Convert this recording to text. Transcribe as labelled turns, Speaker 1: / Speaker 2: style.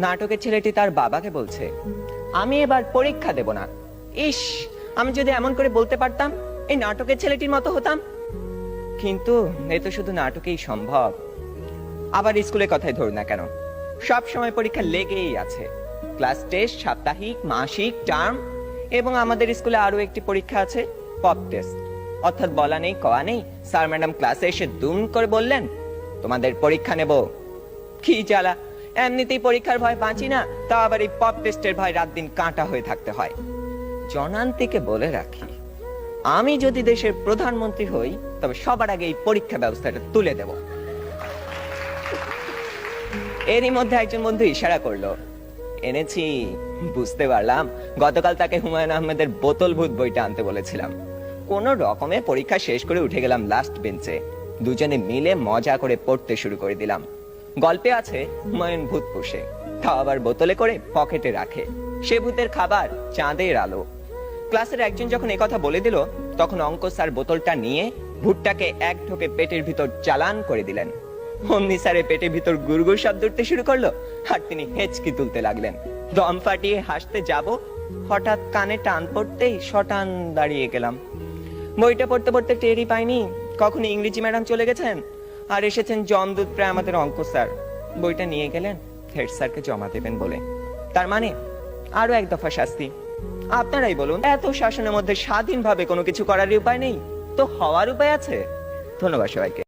Speaker 1: নাটকের ছেলেটি তার বাবাকে বলছে, আমি এবার পরীক্ষা দেব না। ইস, আমি যদি এমন করে বলতে পারতাম, এই নাটকের ছেলেটির মতো হতাম। কিন্তু এ তো শুধু নাটকেই সম্ভব। আবার স্কুলের কথাই ধরুন না কেন, সব সময় পরীক্ষা লেগেই আছে। ক্লাস টেস্ট, সাপ্তাহিক, মাসিক, টার্ম, এবং আমাদের স্কুলে আরো একটি পরীক্ষা আছে, পপ টেস্ট। অর্থাৎ বলা নেই কওয়া নেই, স্যার ম্যাডাম ক্লাসে এসে দুম করে বললেন, তোমাদের পরীক্ষা নেব। কি জ্বালা, এমনিতেই পরীক্ষার ভয় বাঁচি না, তা আবার এই পপ টেস্টের ভয় রাত দিন কাঁটা হয়ে থাকতে হয়। জনান্তিকে বলে রাখি, আমি যদি দেশের প্রধানমন্ত্রী হই, তবে সবার আগে এই পরীক্ষা ব্যবস্থাটা তুলে দেব। এরই মধ্যে একজন বন্ধু ইশারা করলো, এনেছি। বুঝতে পারলাম গতকাল তাকে হুমায়ুন আহমেদের বোতল ভূত বইটা আনতে বলেছিলাম। কোন রকমে পরীক্ষা শেষ করে উঠে গেলাম লাস্ট বেঞ্চে। দুজনে মিলে মজা করে পড়তে শুরু করে দিলাম। গল্পে আছে হুমায়ুন ভূত পোষে, তা আবার বোতলে করে পকেটে রাখে। সে ভূতের খাবার চাঁদের আলো। ক্লাসের একজন যখন একথা বলে দিল, তখন অঙ্ক স্যার বোতলটা নিয়ে ভূতটাকে এক ঢোকে পেটের ভিতর চালান করে দিলেন। অমনি স্যারের পেটের ভিতর গুড়গুড় শব্দ উঠতে শুরু করলো, আর তিনি হেঁচকি তুলতে লাগলেন। দম ফাটিয়ে হাসতে যাব, হঠাৎ কানে টান পড়তেই শটান দাঁড়িয়ে গেলাম। বইটা পড়তে পড়তে টেরই পাইনি কখন ইংরেজি ম্যাডাম চলে গেছেন, আর এসেছেন জমদূত প্রায় আমাদের অঙ্ক স্যার। বইটা নিয়ে গেলেন হেড স্যারকে জমা দেবেন বলে। তার মানে আরো এক দফা শাস্তি। আপনারাই বলুন, এত শাসনের মধ্যে স্বাধীনভাবে কোনো কিছু করার উপায় নেই তো হওয়ার উপায় আছে? ধন্যবাদ সবাইকে।